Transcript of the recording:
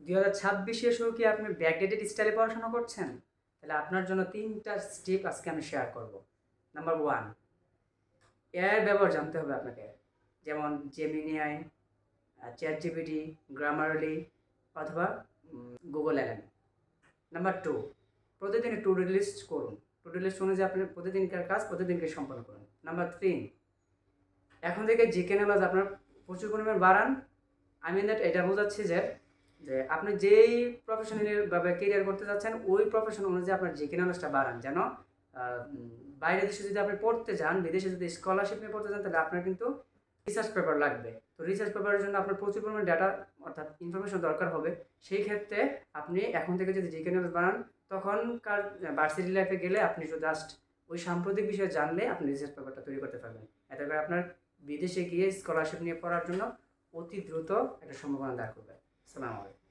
2026 এসেও কি আপনি ব্যাকডেটেড স্টাইলে পড়াশোনা করছেন? তাহলে আপনার জন্য 3টা স্টেপ আজকে আমি শেয়ার করব। নাম্বার 1, এআই এর ব্যবহার জানতে হবে আপনাকে। যেমন জেমিনি, চ্যাটজিপিটি, গ্রামারলি অথবা গুগল এলএম। নাম্বার 2, প্রতিদিন টু ডু লিস্ট করুন। টু ডু লিস্ট অনুযায়ী আপনি প্রতিদিনকার কাজ প্রতিদিনকে সম্পন্ন করুন। নাম্বার 3, এখন থেকে জিকে নলেজ আপনার প্রচুর পরিমাণ বাড়ান। আমি দ্যাট এটা বোঝাচ্ছি যে আপনি যেই প্রফেশনালিভাবে কেরিয়ার করতে যাচ্ছেন ওই প্রফেশন অনুযায়ী আপনার জিকে নলেজটা বাড়ান, যেন বাইরের দেশে যদি আপনি পড়তে যান, বিদেশে যদি স্কলারশিপ নিয়ে পড়তে যান, তাহলে আপনার কিন্তু রিসার্চ পেপার লাগবে। তো রিসার্চ পেপারের জন্য আপনার প্রচুর পরিমাণ ডাটা অর্থাৎ ইনফরমেশন দরকার হবে। সেই ক্ষেত্রে আপনি এখন থেকে যদি জিকে নলেজ বাড়ান, তখনকার ভার্সিটি লাইফে গেলে আপনি জাস্ট ওই সাম্প্রতিক বিষয়ে জানলে আপনি রিসার্চ পেপারটা তৈরি করতে পারবেন। এতে করে আপনার বিদেশে গিয়ে স্কলারশিপ নিয়ে পড়ার জন্য অতি দ্রুত একটা সম্ভাবনা দাঁড় করবে। আসসালামু আলাইকুম।